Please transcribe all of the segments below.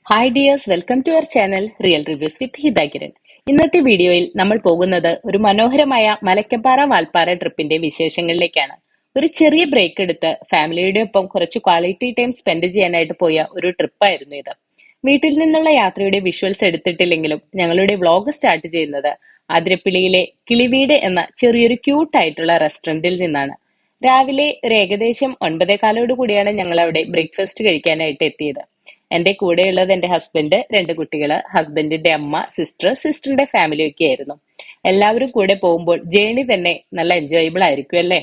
Hi dears, welcome to our channel real reviews with Hithakiran. ഇന്നത്തെ വീഡിയോയിൽ നമ്മൾ പോകുന്നത് ഒരു മനോഹരമായ മലക്കപ്പാറ വാൽപ്പാറ ട്രിപ്പിന്റെ വിശേഷങ്ങളിലേക്കാണ്. ഒരു ചെറിയ ബ്രേക്ക് എടുത്ത് ഫാമിലിയുടെ ഒപ്പം കുറച്ച് ക്വാളിറ്റി ടൈം സ്പെൻഡ് ചെയ്യാനായിട്ട് പോയ ഒരു ട്രിപ്പായിരുന്നു ഇത്. വീട്ടിൽ നിന്നുള്ള യാത്രയുടെ വിഷ്വൽസ് എടുത്തിട്ടില്ലെങ്കിലും ഞങ്ങളുടെ വ്ളോഗ് സ്റ്റാർട്ട് ചെയ്യുന്നത് ആതിരപ്പിള്ളിയിലെ കിളിവീട് എന്ന ചെറിയൊരു ക്യൂട്ട് ആയിട്ടുള്ള റെസ്റ്റോറന്റിൽ നിന്നാണ്. രാവിലെ ഒരു ഏകദേശം 9:15 കൂടിയാണ് ഞങ്ങൾ അവിടെ ബ്രേക്ക്ഫാസ്റ്റ് കഴിക്കാനായിട്ട് എത്തിയത്. എന്റെ കൂടെയുള്ളത് എന്റെ ഹസ്ബൻഡ്, രണ്ട് കുട്ടികള്, ഹസ്ബൻഡിന്റെ അമ്മ, സിസ്റ്ററിന്റെ ഫാമിലി ഒക്കെ ആയിരുന്നു. എല്ലാവരും കൂടെ പോകുമ്പോൾ ജേണി തന്നെ നല്ല എൻജോയബിൾ ആയിരിക്കും അല്ലേ.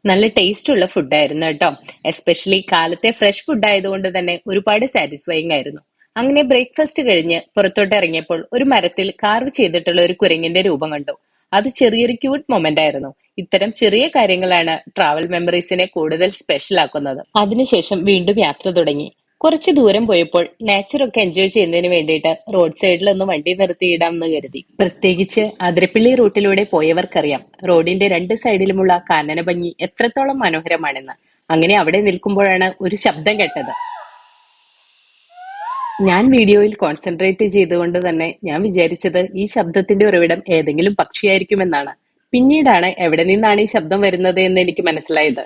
നല്ല ടേസ്റ്റ് ഉള്ള ഫുഡായിരുന്നു കേട്ടോ. എസ്പെഷ്യലി കാലത്തെ ഫ്രഷ് ഫുഡ് ആയതുകൊണ്ട് തന്നെ ഒരുപാട് സാറ്റിസ്ഫൈങ് ആയിരുന്നു. അങ്ങനെ ബ്രേക്ക്ഫാസ്റ്റ് കഴിഞ്ഞ് പുറത്തോട്ട് ഇറങ്ങിയപ്പോൾ ഒരു മരത്തിൽ കാർവ് ചെയ്തിട്ടുള്ള ഒരു കുരങ്ങിന്റെ രൂപം കണ്ടു. അത് ചെറിയൊരു ക്യൂട്ട് മൊമെന്റ് ആയിരുന്നു. ഇത്തരം ചെറിയ കാര്യങ്ങളാണ് ട്രാവൽ മെമ്മറീസിനെ കൂടുതൽ സ്പെഷ്യൽ ആക്കുന്നത്. അതിനുശേഷം വീണ്ടും യാത്ര തുടങ്ങി. കുറച്ചു ദൂരം പോയപ്പോൾ നേച്ചറൊക്കെ എൻജോയ് ചെയ്യുന്നതിന് വേണ്ടിയിട്ട് റോഡ് സൈഡിൽ ഒന്ന് വണ്ടി നിർത്തിയിടാം എന്ന് കരുതി. പ്രത്യേകിച്ച് അതിരപ്പള്ളി റൂട്ടിലൂടെ പോയവർക്കറിയാം റോഡിന്റെ രണ്ട് സൈഡിലുമുള്ള കാനന ഭംഗി എത്രത്തോളം മനോഹരമാണെന്ന്. അങ്ങനെ അവിടെ നിൽക്കുമ്പോഴാണ് ഒരു ശബ്ദം കേട്ടത്. ഞാൻ വീഡിയോയിൽ കോൺസെൻട്രേറ്റ് ചെയ്തുകൊണ്ട് തന്നെ ഞാൻ വിചാരിച്ചത് ഈ ശബ്ദത്തിന്റെ ഉറവിടം ഏതെങ്കിലും പക്ഷിയായിരിക്കുമെന്നാണ്. പിന്നീടാണ് എവിടെ നിന്നാണ് ഈ ശബ്ദം വരുന്നത് എന്ന് എനിക്ക് മനസ്സിലായത്.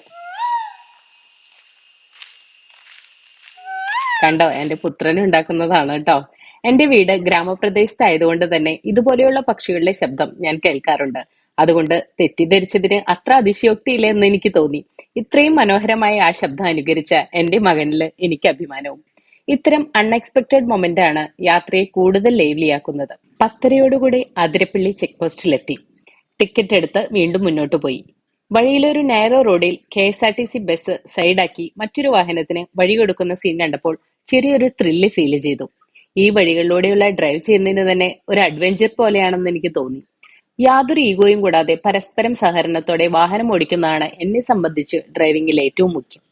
കണ്ടോ, എന്റെ പുത്രൻ ഉണ്ടാക്കുന്നതാണ് കേട്ടോ. എന്റെ വീട് ഗ്രാമപ്രദേശത്തായതുകൊണ്ട് തന്നെ ഇതുപോലെയുള്ള പക്ഷികളുടെ ശബ്ദം ഞാൻ കേൾക്കാറുണ്ട്. അതുകൊണ്ട് തെറ്റിദ്ധരിച്ചതിന് അത്ര അതിശയോക്തിയില്ല എന്ന് എനിക്ക് തോന്നി. ഇത്രയും മനോഹരമായ ആ ശബ്ദം അനുകരിച്ച എന്റെ മകനില് എനിക്ക് അഭിമാനവും. ഇത്തരം അൺഎക്സ്പെക്ടഡ് മൊമെന്റ് ആണ് യാത്രയെ കൂടുതൽ ലേവ്ലിയാക്കുന്നത്. 10:30 അതിരപ്പള്ളി ചെക്ക് പോസ്റ്റിലെത്തി. ടിക്കറ്റ് എടുത്ത് വീണ്ടും മുന്നോട്ട് പോയി. വഴിയിലൊരു നാരോ റോഡിൽ KSRTC ബസ് സൈഡാക്കി മറ്റൊരു വാഹനത്തിന് വഴി കൊടുക്കുന്ന സീൻ കണ്ടപ്പോൾ ചെറിയൊരു ത്രില്ല് ഫീൽ ചെയ്തു. ഈ വഴികളിലൂടെയുള്ള ഡ്രൈവ് ചെയ്യുന്നതിന് തന്നെ ഒരു അഡ്വഞ്ചർ പോലെയാണെന്ന് എനിക്ക് തോന്നി. യാതൊരു ഈഗോയും കൂടാതെ പരസ്പരം സഹകരണത്തോടെ വാഹനം ഓടിക്കുന്നതാണ് എന്നെ സംബന്ധിച്ച് ഡ്രൈവിംഗിൽ ഏറ്റവും മുഖ്യം.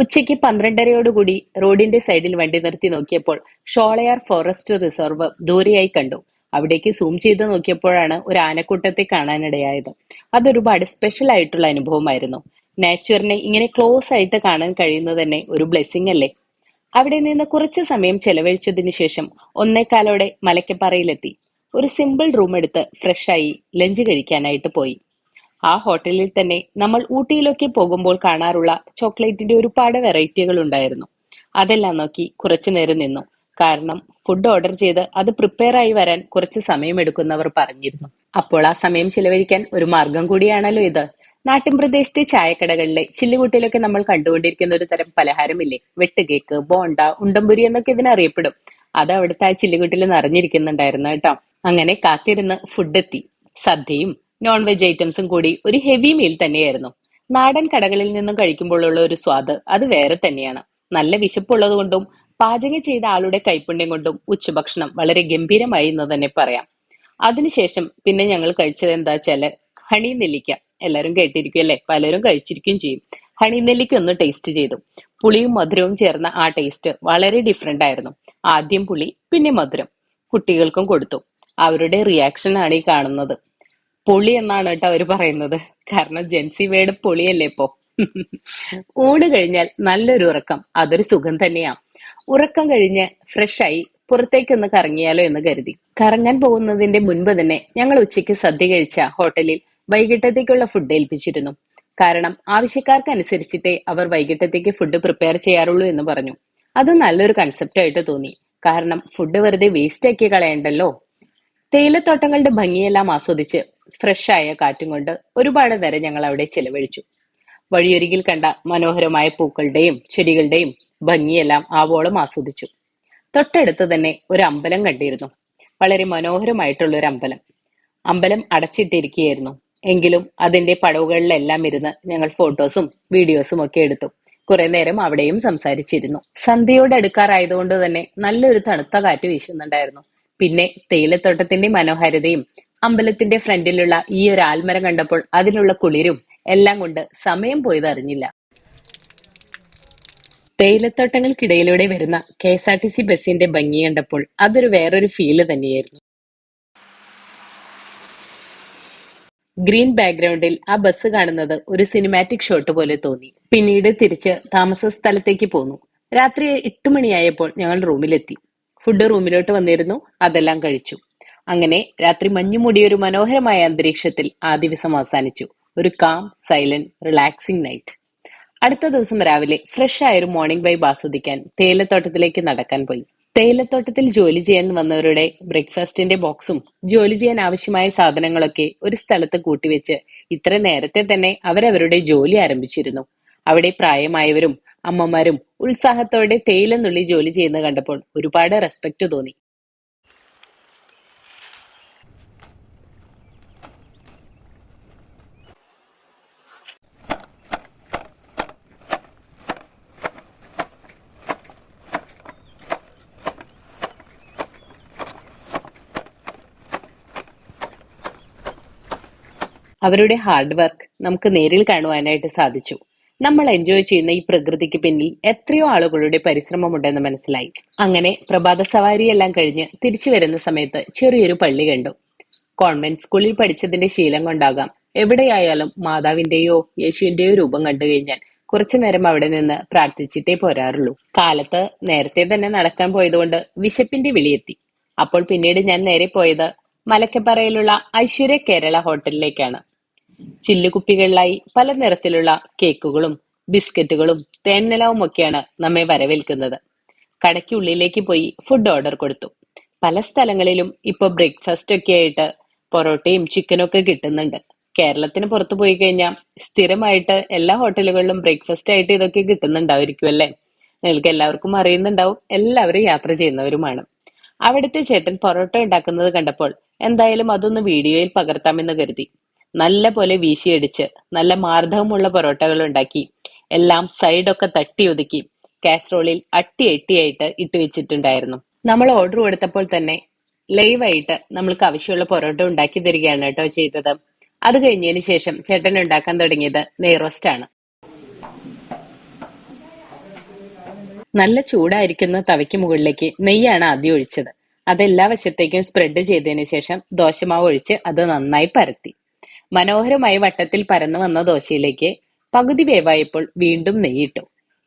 ഉച്ചയ്ക്ക് 12:30 റോഡിന്റെ സൈഡിൽ വണ്ടി നിർത്തി നോക്കിയപ്പോൾ ഷോളയാർ ഫോറസ്റ്റ് റിസർവ് ദൂരെയായി കണ്ടു. അവിടേക്ക് സൂം ചെയ്ത് നോക്കിയപ്പോഴാണ് ഒരു ആനക്കൂട്ടത്തെ കാണാനിടയായത്. അതൊരുപാട് സ്പെഷ്യൽ ആയിട്ടുള്ള അനുഭവമായിരുന്നു. നാച്ചുറിനെ ഇങ്ങനെ ക്ലോസ് ആയിട്ട് കാണാൻ കഴിയുന്നത് തന്നെ ഒരു ബ്ലെസ്സിങ് അല്ലേ. അവിടെ നിന്ന് കുറച്ച് സമയം ചെലവഴിച്ചതിനു ശേഷം 1:15 മലക്കപ്പാറയിലെത്തി. ഒരു സിമ്പിൾ റൂം എടുത്ത് ഫ്രഷായി ലഞ്ച് കഴിക്കാനായിട്ട് പോയി. ആ ഹോട്ടലിൽ തന്നെ നമ്മൾ ഊട്ടിയിലൊക്കെ പോകുമ്പോൾ കാണാറുള്ള ചോക്ലേറ്റിന്റെ ഒരുപാട് വെറൈറ്റികൾ ഉണ്ടായിരുന്നു. അതെല്ലാം നോക്കി കുറച്ചു നേരം നിന്നു. കാരണം ഫുഡ് ഓർഡർ ചെയ്ത് അത് പ്രിപ്പയർ ആയി വരാൻ കുറച്ച് സമയമെടുക്കുന്നവർ പറഞ്ഞിരുന്നു. അപ്പോൾ ആ സമയം ചിലവഴിക്കാൻ ഒരു മാർഗം കൂടിയാണല്ലോ ഇത്. നാട്ടിൻ പ്രദേശത്തെ ചായക്കടകളിലെ ചില്ലുകുട്ടിയിലൊക്കെ നമ്മൾ കണ്ടുകൊണ്ടിരിക്കുന്ന ഒരു തരം പലഹാരമില്ലേ, വെട്ടുകേക്ക്, ബോണ്ട, ഉണ്ടംപുരി എന്നൊക്കെ ഇതിനറിയപ്പെടും. അത് അവിടുത്തെ ആ ചില്ലുകുട്ടിൽ നിറഞ്ഞിരിക്കുന്നുണ്ടായിരുന്നു കേട്ടോ. അങ്ങനെ കാത്തിരുന്ന് ഫുഡ് എത്തി. സദ്യയും നോൺ വെജ് ഐറ്റംസും കൂടി ഒരു ഹെവി മീൽ തന്നെയായിരുന്നു. നാടൻ കടകളിൽ നിന്നും കഴിക്കുമ്പോഴുള്ള ഒരു സ്വാദ് അത് വേറെ തന്നെയാണ്. നല്ല വിശപ്പുള്ളത് കൊണ്ടും പാചകം ചെയ്ത ആളുടെ കൈപ്പുണ്യം കൊണ്ടും ഉച്ചഭക്ഷണം വളരെ ഗംഭീരമായി എന്ന് തന്നെ പറയാം. അതിനുശേഷം പിന്നെ ഞങ്ങൾ കഴിച്ചത് എന്താ വെച്ചാല് ഹണി നെല്ലിക്ക. എല്ലാരും കേട്ടിരിക്കും അല്ലെ, പലരും കഴിച്ചിരിക്കുകയും ചെയ്യും. ഹണി നെല്ലിക്ക ഒന്ന് ടേസ്റ്റ് ചെയ്തു. പുളിയും മധുരവും ചേർന്ന ആ ടേസ്റ്റ് വളരെ ഡിഫറെന്റ് ആയിരുന്നു. ആദ്യം പുളി, പിന്നെ മധുരം. കുട്ടികൾക്കും കൊടുത്തു. അവരുടെ റിയാക്ഷൻ ആണ് ഈ കാണുന്നത്. പൊളി എന്നാണ് കേട്ടോ അവര് പറയുന്നത്. കാരണം ജെൻസി വേർഡ് പൊളിയല്ലേ ഇപ്പോ. ഊണ് കഴിഞ്ഞാൽ നല്ലൊരു ഉറക്കം അതൊരു സുഖം തന്നെയാ. ഉറക്കം കഴിഞ്ഞ് ഫ്രഷായി പുറത്തേക്കൊന്ന് കറങ്ങിയാലോ എന്ന് കരുതി. കറങ്ങാൻ പോകുന്നതിന്റെ മുൻപ് തന്നെ ഞങ്ങൾ ഉച്ചയ്ക്ക് സദ്യ കഴിച്ച ഹോട്ടലിൽ വൈകിട്ടത്തേക്കുള്ള ഫുഡ് ഏൽപ്പിച്ചിരുന്നു. കാരണം ആവശ്യക്കാർക്ക് അനുസരിച്ചിട്ടേ അവർ വൈകിട്ടത്തേക്ക് ഫുഡ് പ്രിപ്പയർ ചെയ്യാറുള്ളൂ എന്ന് പറഞ്ഞു. അത് നല്ലൊരു കൺസെപ്റ്റ് ആയിട്ട് തോന്നി. കാരണം ഫുഡ് വെറുതെ വേസ്റ്റ് ആക്കി കളയണ്ടല്ലോ. തേയിലത്തോട്ടങ്ങളുടെ ഭംഗിയെല്ലാം ആസ്വദിച്ച് ഫ്രഷായ കാറ്റും കൊണ്ട് ഒരുപാട് നേരം ഞങ്ങൾ അവിടെ ചെലവഴിച്ചു. വഴിയൊരുകിൽ കണ്ട മനോഹരമായ പൂക്കളുടെയും ചെടികളുടെയും ഭംഗിയെല്ലാം ആവോളം ആസ്വദിച്ചു. തൊട്ടടുത്ത് തന്നെ ഒരു അമ്പലം കണ്ടിരുന്നു. വളരെ മനോഹരമായിട്ടുള്ള ഒരു അമ്പലം. അമ്പലം അടച്ചിട്ടിരിക്കുകയായിരുന്നു. എങ്കിലും അതിന്റെ പടവുകളിലെല്ലാം ഇരുന്ന് ഞങ്ങൾ ഫോട്ടോസും വീഡിയോസും ഒക്കെ എടുത്തു. കുറെ നേരം അവിടെയും സംസാരിച്ചിരുന്നു. സന്ധ്യയോട് അടുക്കാറായതുകൊണ്ട് തന്നെ നല്ലൊരു തണുത്ത കാറ്റ് വീശുന്നുണ്ടായിരുന്നു. പിന്നെ തേയിലത്തോട്ടത്തിന്റെ മനോഹാരിതയും അമ്പലത്തിന്റെ ഫ്രണ്ടിലുള്ള ഈ ഒരു ആൽമരം കണ്ടപ്പോൾ അതിനുള്ള കുളിരും എല്ലാം കൊണ്ട് സമയം പോയത് അറിഞ്ഞില്ല. തേയിലത്തോട്ടങ്ങൾക്കിടയിലൂടെ വരുന്ന KSRTC ബസിന്റെ ഭംഗി കണ്ടപ്പോൾ അതൊരു വേറൊരു ഫീല് തന്നെയായിരുന്നു. ഗ്രീൻ ബാക്ക്ഗ്രൗണ്ടിൽ ആ ബസ് കാണുന്നത് ഒരു സിനിമാറ്റിക് ഷോട്ട് പോലെ തോന്നി. പിന്നീട് തിരിച്ച് താമസ സ്ഥലത്തേക്ക് പോന്നു. രാത്രി 8 മണിയായപ്പോൾ ഞങ്ങൾ റൂമിലെത്തി. ഫുഡ് റൂമിലോട്ട് വന്നിരുന്നു. അതെല്ലാം കഴിച്ചു. അങ്ങനെ രാത്രി മഞ്ഞു മൂടിയ ഒരു മനോഹരമായ അന്തരീക്ഷത്തിൽ ആ ദിവസം അവസാനിച്ചു. ഒരു കാം, സൈലന്റ്, റിലാക്സിംഗ് നൈറ്റ്. അടുത്ത ദിവസം രാവിലെ ഫ്രഷ് ആയ ഒരു മോർണിംഗ് വൈബ് ആസ്വദിക്കാൻ തേയിലത്തോട്ടത്തിലേക്ക് നടക്കാൻ പോയി. തേയിലത്തോട്ടത്തിൽ ജോലി ചെയ്യാൻ വന്നവരുടെ ബ്രേക്ക്ഫാസ്റ്റിന്റെ ബോക്സും ജോലി ചെയ്യാൻ ആവശ്യമായ സാധനങ്ങളൊക്കെ ഒരു സ്ഥലത്ത് കൂട്ടിവെച്ച് ഇത്ര നേരത്തെ തന്നെ അവരവരുടെ ജോലി ആരംഭിച്ചിരുന്നു. അവിടെ പ്രായമായവരും അമ്മമാരും ഉത്സാഹത്തോടെ തേയില നുള്ളി ജോലി ചെയ്യുന്നത് കണ്ടപ്പോൾ ഒരുപാട് റെസ്പെക്ട് തോന്നി. അവരുടെ ഹാർഡ് വർക്ക് നമുക്ക് നേരിൽ കാണുവാനായിട്ട് സാധിച്ചു. നമ്മൾ എൻജോയ് ചെയ്യുന്ന ഈ പ്രകൃതിക്ക് പിന്നിൽ എത്രയോ ആളുകളുടെ പരിശ്രമമുണ്ടെന്ന് മനസ്സിലായി. അങ്ങനെ പ്രഭാത സവാരിയെല്ലാം കഴിഞ്ഞ് തിരിച്ചു വരുന്ന സമയത്ത് ചെറിയൊരു പള്ളി കണ്ടു. കോൺവെന്റ് സ്കൂളിൽ പഠിച്ചതിന്റെ ശീലം കൊണ്ടാകാം, എവിടെയായാലും മാതാവിന്റെയോ യേശുവിന്റെയോ രൂപം കണ്ടു കഴിഞ്ഞാൽ കുറച്ചു നേരം അവിടെ നിന്ന് പ്രാർത്ഥിച്ചിട്ടേ പോരാറുള്ളൂ. കാലത്ത് നേരത്തെ തന്നെ നടക്കാൻ പോയതുകൊണ്ട് വിശപ്പിന്റെ വിളിയെത്തി. അപ്പോൾ പിന്നീട് ഞാൻ നേരെ പോയത് മലക്കപ്പാറയിലുള്ള ഐശ്വര്യ കേരള ഹോട്ടലിലേക്കാണ്. ചില്ലുകുപ്പികളിലായി പല നിറത്തിലുള്ള കേക്കുകളും ബിസ്ക്കറ്റുകളും തേൻനിലവും ഒക്കെയാണ് നമ്മെ വരവേൽക്കുന്നത്. കടയ്ക്കുള്ളിലേക്ക് പോയി ഫുഡ് ഓർഡർ കൊടുത്തു. പല സ്ഥലങ്ങളിലും ഇപ്പൊ ബ്രേക്ക്ഫാസ്റ്റ് ഒക്കെ ആയിട്ട് പൊറോട്ടയും ചിക്കനും ഒക്കെ കിട്ടുന്നുണ്ട്. കേരളത്തിന് പുറത്തു പോയി കഴിഞ്ഞാൽ സ്ഥിരമായിട്ട് എല്ലാ ഹോട്ടലുകളിലും ബ്രേക്ക്ഫാസ്റ്റ് ആയിട്ട് ഇതൊക്കെ കിട്ടുന്നുണ്ടായിരിക്കും അല്ലേ? നിങ്ങൾക്ക് എല്ലാവർക്കും അറിയുന്നുണ്ടാവും, എല്ലാവരും യാത്ര ചെയ്യുന്നവരുമാണ്. അവിടുത്തെ ചേട്ടൻ പൊറോട്ട ഉണ്ടാക്കുന്നത് കണ്ടപ്പോൾ എന്തായാലും അതൊന്ന് വീഡിയോയിൽ പകർത്താമെന്ന് കരുതി. നല്ല പോലെ വീശിയടിച്ച് നല്ല മാർദ്ദവമുള്ള പൊറോട്ടകൾ ഉണ്ടാക്കി എല്ലാം സൈഡൊക്കെ തട്ടി ഒതുക്കി കാസറോളിൽ അട്ടിയായിട്ട് ഇട്ട് വെച്ചിട്ടുണ്ടായിരുന്നു. നമ്മൾ ഓർഡർ കൊടുത്തപ്പോൾ തന്നെ ലൈവായിട്ട് നമ്മൾക്ക് ആവശ്യമുള്ള പൊറോട്ട ഉണ്ടാക്കി തരികയാണ് കേട്ടോ ചെയ്തത്. അത് കഴിഞ്ഞതിന് ശേഷം ചേട്ടൻ ഉണ്ടാക്കാൻ തുടങ്ങിയത് നെയ്റോസ്റ്റ് ആണ്. നല്ല ചൂടായിരിക്കുന്ന തവയ്ക്ക് മുകളിലേക്ക് നെയ്യാണ് ആദ്യം ഒഴിച്ചത്. അതെല്ലാ വശത്തേക്കും സ്പ്രെഡ് ചെയ്തതിന് ശേഷം ദോശമാവ് ഒഴിച്ച് അത് നന്നായി പരത്തി. മനോഹരമായി വട്ടത്തിൽ പരന്നു വന്ന ദോശയിലേക്ക് പകുതി വേവായപ്പോൾ വീണ്ടും നെയ്യിട്ടു.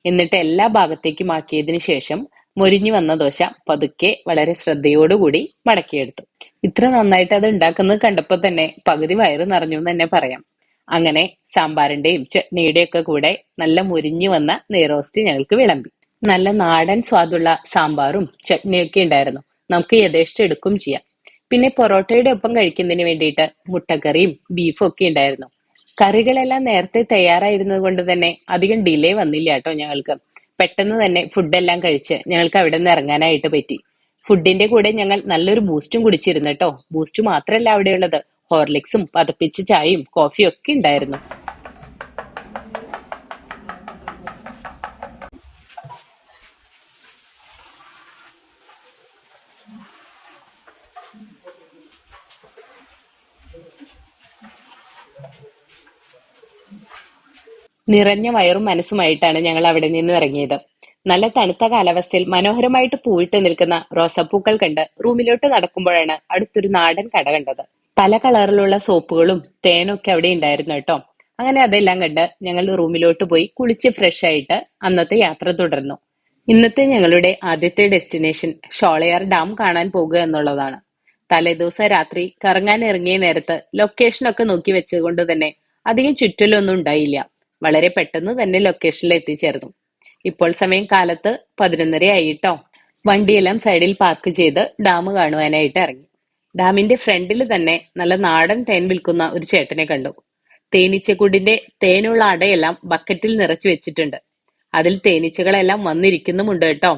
എന്നിട്ട് എല്ലാ ഭാഗത്തേക്കും ആക്കിയതിനു ശേഷം മൊരിഞ്ഞു വന്ന ദോശ പതുക്കെ വളരെ ശ്രദ്ധയോടുകൂടി മടക്കിയെടുത്തു. ഇത്ര നന്നായിട്ട് അത് ഉണ്ടാക്കുന്നത് കണ്ടപ്പോൾ തന്നെ പകുതി വയറ് നിറഞ്ഞു എന്ന് തന്നെ പറയാം. അങ്ങനെ സാമ്പാറിന്റെയും ചട്നിയുടെയും ഒക്കെ കൂടെ നല്ല മുരിഞ്ഞു വന്ന നെയ്റോസ്റ്റ് ഞങ്ങൾക്ക് വിളമ്പി. നല്ല നാടൻ സ്വാദുള്ള സാമ്പാറും ചട്നിയൊക്കെ ഉണ്ടായിരുന്നു. നമുക്ക് യഥേഷ്ടം എടുക്കും ചെയ്യാം. പിന്നെ പൊറോട്ടയുടെ ഒപ്പം കഴിക്കുന്നതിന് വേണ്ടിയിട്ട് മുട്ടക്കറിയും ബീഫും ഒക്കെ ഉണ്ടായിരുന്നു. കറികളെല്ലാം നേരത്തെ തയ്യാറായിരുന്നത് കൊണ്ട് തന്നെ അധികം ഡിലേ വന്നില്ല കേട്ടോ ഞങ്ങൾക്ക്. പെട്ടെന്ന് തന്നെ ഫുഡെല്ലാം കഴിച്ച് ഞങ്ങൾക്ക് അവിടെ നിന്ന് ഇറങ്ങാനായിട്ട് പറ്റി. ഫുഡിന്റെ കൂടെ ഞങ്ങൾ നല്ലൊരു ബൂസ്റ്റും കുടിച്ചിരുന്നു കേട്ടോ. ബൂസ്റ്റ് മാത്രമല്ല അവിടെയുള്ളത്, ഹോർലിക്സും പതപ്പിച്ച ചായയും കോഫിയും ഒക്കെ ഉണ്ടായിരുന്നു. നിറഞ്ഞ വയറും മനസ്സുമായിട്ടാണ് ഞങ്ങൾ അവിടെ നിന്ന് ഇറങ്ങിയത്. നല്ല തണുത്ത കാലാവസ്ഥയിൽ മനോഹരമായിട്ട് പൂവിട്ട് നിൽക്കുന്ന റോസാപ്പൂക്കൾ കണ്ട് റൂമിലോട്ട് നടക്കുമ്പോഴാണ് അടുത്തൊരു നാടൻ കട കണ്ടത്. പല കളറിലുള്ള സോപ്പുകളും തേനൊക്കെ അവിടെ ഉണ്ടായിരുന്നു കേട്ടോ. അങ്ങനെ അതെല്ലാം കണ്ട് ഞങ്ങൾ റൂമിലോട്ട് പോയി കുളിച്ച് ഫ്രഷ് ആയിട്ട് അന്നത്തെ യാത്ര തുടർന്നു. ഇന്നത്തെ ഞങ്ങളുടെ ആദ്യത്തെ ഡെസ്റ്റിനേഷൻ ഷോളയാർ ഡാം കാണാൻ പോകുക എന്നുള്ളതാണ്. തലേദിവസം രാത്രി കറങ്ങാൻ ഇറങ്ങിയ നേരത്ത് ലൊക്കേഷനൊക്കെ നോക്കി വെച്ചതുകൊണ്ട് തന്നെ അധികം ചുറ്റലൊന്നും ഉണ്ടായില്ല. വളരെ പെട്ടെന്ന് തന്നെ ലൊക്കേഷനിൽ എത്തിച്ചേർന്നു. ഇപ്പോൾ സമയം കാലത്ത് 11:30 ആയിട്ടോ. വണ്ടിയെല്ലാം സൈഡിൽ പാർക്ക് ചെയ്ത് ഡാം കാണുവാനായിട്ട് ഇറങ്ങി. ഡാമിന്റെ ഫ്രണ്ടിൽ തന്നെ നല്ല നാടൻ തേൻ വിൽക്കുന്ന ഒരു ചേട്ടനെ കണ്ടു. തേനീച്ചക്കൂടിന്റെ തേനുള്ള അടയെല്ലാം ബക്കറ്റിൽ നിറച്ചു വെച്ചിട്ടുണ്ട്. അതിൽ തേനീച്ചകളെല്ലാം വന്നിരിക്കുന്നുമുണ്ട് കേട്ടോ.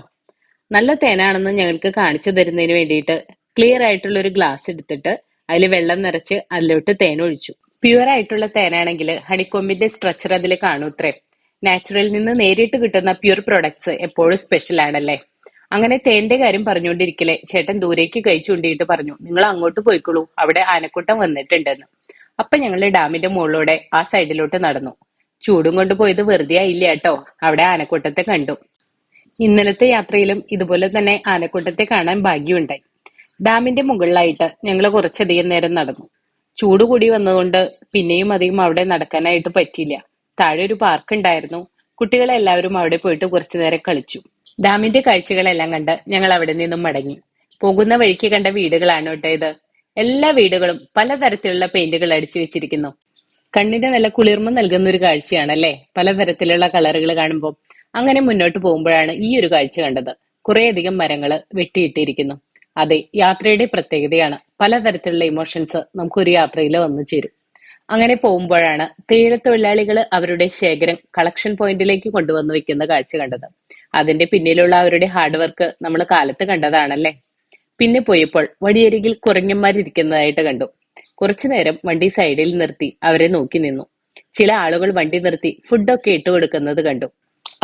നല്ല തേനാണെന്ന് ഞങ്ങൾക്ക് കാണിച്ചു തരുന്നതിന് വേണ്ടിയിട്ട് ക്ലിയർ ആയിട്ടുള്ള ഒരു ഗ്ലാസ് എടുത്തിട്ട് അതിൽ വെള്ളം നിറച്ച് അതിലോട്ട് തേൻ ഒഴിച്ചു. പ്യുവർ ആയിട്ടുള്ള തേനാണെങ്കിൽ ഹണിക്കൊമ്പിന്റെ സ്ട്രക്ചർ അതിൽ കാണൂത്രേ. നാച്ചുറലിൽ നിന്ന് നേരിട്ട് കിട്ടുന്ന പ്യുർ പ്രൊഡക്ട്സ് എപ്പോഴും സ്പെഷ്യൽ ആണല്ലേ. അങ്ങനെ തേന്റെ കാര്യം പറഞ്ഞുകൊണ്ടിരിക്കലേ ചേട്ടൻ ദൂരേക്ക് കൈ ചൂണ്ടിയിട്ട് പറഞ്ഞു, നിങ്ങൾ അങ്ങോട്ട് പോയിക്കോളൂ, അവിടെ ആനക്കൂട്ടം വന്നിട്ടുണ്ടെന്ന്. അപ്പൊ ഞങ്ങള് ഡാമിന്റെ മുകളിലൂടെ ആ സൈഡിലോട്ട് നടന്നു. ചൂടും കൊണ്ട് പോയത് വെറുതെ ആയില്ല കേട്ടോ. അവിടെ ആനക്കൂട്ടത്തെ കണ്ടു. ഇന്നലത്തെ യാത്രയിലും ഇതുപോലെ തന്നെ ആനക്കൂട്ടത്തെ കാണാൻ ഭാഗ്യമുണ്ടായി. ഡാമിന്റെ മുകളിലായിട്ട് ഞങ്ങൾ കുറച്ചധികം നേരം നടന്നു. ചൂട് കൂടി വന്നതുകൊണ്ട് പിന്നെയും അധികം അവിടെ നടക്കാനായിട്ട് പറ്റിയില്ല. താഴെ ഒരു പാർക്ക് ഉണ്ടായിരുന്നു. കുട്ടികളെല്ലാവരും അവിടെ പോയിട്ട് കുറച്ചു നേരം കളിച്ചു. ഡാമിന്റെ കാഴ്ചകളെല്ലാം കണ്ട് ഞങ്ങൾ അവിടെ നിന്നും മടങ്ങി. പോകുന്ന വഴിക്ക് കണ്ട വീടുകളാണ് കേട്ടോ ഇത്. എല്ലാ വീടുകളും പലതരത്തിലുള്ള പെയിന്റുകൾ അടിച്ചു വെച്ചിരിക്കുന്നു. കണ്ണിന് നല്ല കുളിർമ നൽകുന്ന ഒരു കാഴ്ചയാണല്ലേ പലതരത്തിലുള്ള കളറുകൾ കാണുമ്പോൾ. അങ്ങനെ മുന്നോട്ട് പോകുമ്പോഴാണ് ഈ ഒരു കാഴ്ച കണ്ടത്. കുറേയധികം മരങ്ങള് വെട്ടിയിട്ടിരിക്കുന്നു. അതെ, യാത്രയുടെ പ്രത്യേകതയാണ്. പലതരത്തിലുള്ള ഇമോഷൻസ് നമുക്കൊരു യാത്രയിൽ വന്നു ചേരും. അങ്ങനെ പോകുമ്പോഴാണ് തേയിലത്തൊഴിലാളികൾ അവരുടെ ശേഖരം കളക്ഷൻ പോയിന്റിലേക്ക് കൊണ്ടുവന്ന് വെക്കുന്ന കാഴ്ച കണ്ടത്. അതിന്റെ പിന്നിലുള്ള അവരുടെ ഹാർഡ് വർക്ക് നമ്മൾ കാലത്ത് കണ്ടതാണല്ലേ. പിന്നെ പോയപ്പോൾ വഴിയരികിൽ കുരങ്ങന്മാരിയ്ക്കുന്നതായിട്ട് കണ്ടു. കുറച്ചു നേരം വണ്ടി സൈഡിൽ നിർത്തി അവരെ നോക്കി നിന്നു. ചില ആളുകൾ വണ്ടി നിർത്തി ഫുഡൊക്കെ ഇട്ട് കൊടുക്കുന്നത് കണ്ടു.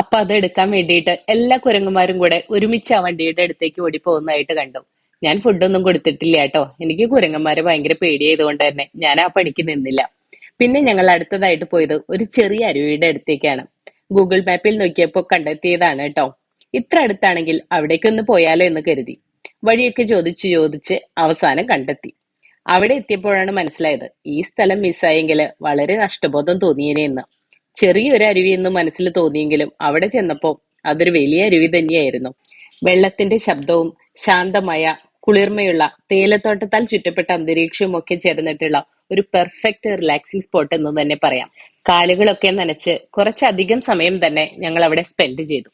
അപ്പൊ അത് എടുക്കാൻ വേണ്ടിയിട്ട് എല്ലാ കുരങ്ങന്മാരും കൂടെ ഒരുമിച്ച് ആ വണ്ടിയുടെ അടുത്തേക്ക് ഓടി പോകുന്നതായിട്ട് കണ്ടു. ഞാൻ ഫുഡൊന്നും കൊടുത്തിട്ടില്ല കേട്ടോ. എനിക്ക് കുരങ്ങന്മാരെ ഭയങ്കര പേടിയായതുകൊണ്ട് തന്നെ ഞാൻ ആ പണിക്ക് നിന്നില്ല. പിന്നെ ഞങ്ങൾ അടുത്തതായിട്ട് പോയത് ഒരു ചെറിയ അരുവിയുടെ അടുത്തേക്കാണ്. ഗൂഗിൾ മാപ്പിൽ നോക്കിയപ്പോൾ കണ്ടെത്തിയതാണ് കേട്ടോ. ഇത്ര അടുത്താണെങ്കിൽ അവിടേക്കൊന്ന് പോയാലോ എന്ന് കരുതി. വഴിയൊക്കെ ചോദിച്ചു ചോദിച്ച് അവസാനം കണ്ടെത്തി. അവിടെ എത്തിയപ്പോഴാണ് മനസ്സിലായത് ഈ സ്ഥലം മിസ്സായെങ്കിൽ വളരെ നഷ്ടബോധം തോന്നിയേനെ എന്ന്. ചെറിയൊരു അരുവി എന്ന് മനസ്സിൽ തോന്നിയെങ്കിലും അവിടെ ചെന്നപ്പോ അതൊരു വലിയ അരുവി തന്നെയായിരുന്നു. വെള്ളത്തിന്റെ ശബ്ദവും ശാന്തമായ കുളിർമയുള്ള തേയിലത്തോട്ടത്താൽ ചുറ്റപ്പെട്ട അന്തരീക്ഷവും ഒക്കെ ചേർന്നിട്ടുള്ള ഒരു പെർഫെക്റ്റ് റിലാക്സിംഗ് സ്പോട്ട് എന്ന് തന്നെ പറയാം. കാലുകളൊക്കെ നനച്ച് കുറച്ചധികം സമയം തന്നെ ഞങ്ങൾ അവിടെ സ്പെൻഡ് ചെയ്തു.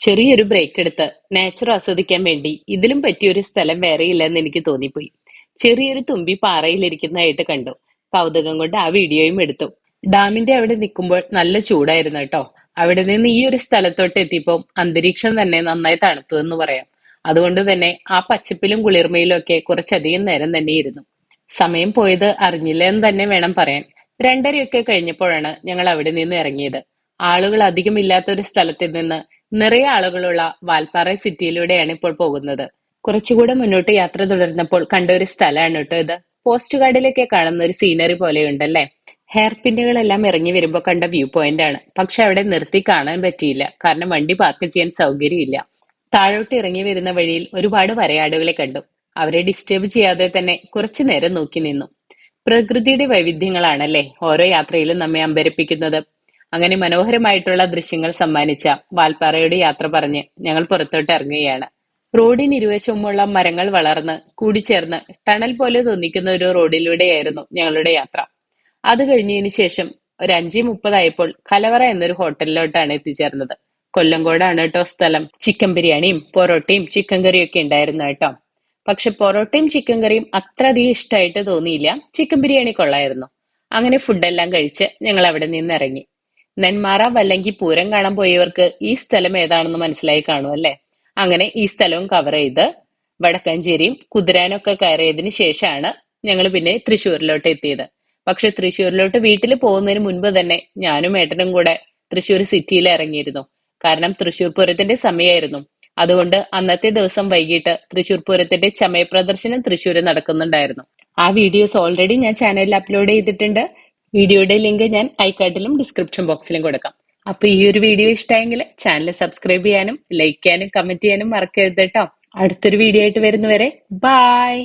ചെറിയൊരു ബ്രേക്ക് എടുത്ത് നേച്ചർ ആസ്വദിക്കാൻ വേണ്ടി ഇതിലും പറ്റിയൊരു സ്ഥലം വേറെയില്ലെന്ന് എനിക്ക് തോന്നിപ്പോയി. ചെറിയൊരു തുമ്പി പാറയിലിരിക്കുന്നതായിട്ട് കണ്ടു. കൗതുകം കൊണ്ട് ആ വീഡിയോയും എടുത്തു. ഡാമിന്റെ അവിടെ നിൽക്കുമ്പോൾ നല്ല ചൂടായിരുന്നു കേട്ടോ. അവിടെ നിന്ന് ഈ ഒരു സ്ഥലത്തോട്ട് എത്തിയപ്പോൾ അന്തരീക്ഷം തന്നെ നന്നായി തണുത്തു എന്ന് പറയാം. അതുകൊണ്ട് തന്നെ ആ പച്ചപ്പിലും കുളിർമയിലും ഒക്കെ കുറച്ചധികം നേരം തന്നെ ഇരുന്നു. സമയം പോയത് അറിഞ്ഞില്ല എന്ന് തന്നെ വേണം പറയാൻ. 2:30 കഴിഞ്ഞപ്പോഴാണ് ഞങ്ങൾ അവിടെ നിന്ന് ഇറങ്ങിയത്. ആളുകൾ അധികം ഇല്ലാത്ത ഒരു സ്ഥലത്ത് നിന്ന് നിറയെ ആളുകളുള്ള വാൽപ്പാറ സിറ്റിയിലൂടെയാണ് ഇപ്പോൾ പോകുന്നത്. കുറച്ചുകൂടെ മുന്നോട്ട് യാത്ര തുടർന്നപ്പോൾ കണ്ട ഒരു സ്ഥലമാണ് കേട്ടോ ഇത്. പോസ്റ്റ് കാർഡിലൊക്കെ കാണുന്ന ഒരു സീനറി പോലെയുണ്ടല്ലേ. ഹെയർ പിന്നുകളെല്ലാം ഇറങ്ങി വരുമ്പോൾ കണ്ട വ്യൂ പോയിന്റ് ആണ്. പക്ഷെ അവിടെ നിർത്തി കാണാൻ പറ്റിയില്ല, കാരണം വണ്ടി പാർക്ക് ചെയ്യാൻ സൗകര്യമില്ല. താഴോട്ട് ഇറങ്ങി വരുന്ന വഴിയിൽ ഒരുപാട് വരയാടുകളെ കണ്ടു. അവരെ ഡിസ്റ്റർബ് ചെയ്യാതെ തന്നെ കുറച്ചു നേരം നോക്കി നിന്നു. പ്രകൃതിയുടെ വൈവിധ്യങ്ങളാണല്ലേ ഓരോ യാത്രയിലും നമ്മെ അമ്പരപ്പിക്കുന്നത്. അങ്ങനെ മനോഹരമായിട്ടുള്ള ദൃശ്യങ്ങൾ സമ്മാനിച്ച വാൽപ്പാറയുടെ യാത്ര പറഞ്ഞ് ഞങ്ങൾ പുറത്തോട്ട് ഇറങ്ങുകയാണ്. റോഡിന് ഇരുവശവുമുള്ള മരങ്ങൾ വളർന്ന് കൂടിച്ചേർന്ന് ടണൽ പോലെ തോന്നിക്കുന്ന ഒരു റോഡിലൂടെയായിരുന്നു ഞങ്ങളുടെ യാത്ര. അത് കഴിഞ്ഞതിന് ശേഷം ഒരു 5:30 കലവറ എന്നൊരു ഹോട്ടലിലോട്ടാണ് എത്തിച്ചേർന്നത്. കൊല്ലങ്കോടാണ് കേട്ടോ സ്ഥലം. ചിക്കൻ ബിരിയാണിയും പൊറോട്ടയും ചിക്കൻ കറിയും ഒക്കെ ഉണ്ടായിരുന്നു കേട്ടോ. പക്ഷെ പൊറോട്ടയും ചിക്കൻ കറിയും അത്ര അധികം ഇഷ്ടമായിട്ട് തോന്നിയില്ല. ചിക്കൻ ബിരിയാണി കൊള്ളായിരുന്നു. അങ്ങനെ ഫുഡെല്ലാം കഴിച്ച് ഞങ്ങൾ അവിടെ നിന്ന് ഇറങ്ങി. നെന്മാറ വല്ലങ്കി പൂരം കാണാൻ പോയവർക്ക് ഈ സ്ഥലം ഏതാണെന്ന് മനസ്സിലായി കാണും അല്ലെ. അങ്ങനെ ഈ സ്ഥലവും കവർ ചെയ്ത് വടക്കഞ്ചേരിയും കുതിരാനൊക്കെ കയറിയതിന് ശേഷമാണ് ഞങ്ങൾ പിന്നെ തൃശ്ശൂരിലോട്ട് എത്തിയത്. പക്ഷെ തൃശ്ശൂരിലോട്ട് വീട്ടിൽ പോകുന്നതിന് മുൻപ് തന്നെ ഞാനും ഏട്ടനും കൂടെ തൃശ്ശൂർ സിറ്റിയിൽ ഇറങ്ങിയിരുന്നു. കാരണം തൃശ്ശൂർ പൂരത്തിന്റെ സമയമായിരുന്നു. അതുകൊണ്ട് അന്നത്തെ ദിവസം വൈകിട്ട് തൃശ്ശൂർ പൂരത്തിന്റെ ചമയ പ്രദർശനം തൃശ്ശൂർ നടക്കുന്നുണ്ടായിരുന്നു. ആ വീഡിയോസ് ഓൾറെഡി ഞാൻ ചാനലിൽ അപ്ലോഡ് ചെയ്തിട്ടുണ്ട്. വീഡിയോയുടെ ലിങ്ക് ഞാൻ ഐക്കാർഡിലും ഡിസ്ക്രിപ്ഷൻ ബോക്സിലും കൊടുക്കാം. അപ്പൊ ഈ ഒരു വീഡിയോ ഇഷ്ടമായെങ്കിൽ ചാനൽ സബ്സ്ക്രൈബ് ചെയ്യാനും ലൈക്ക് ചെയ്യാനും കമന്റ് ചെയ്യാനും മറക്കരുത് കേട്ടോ. അടുത്തൊരു വീഡിയോ ആയിട്ട് വരുന്നവരെ ബൈ.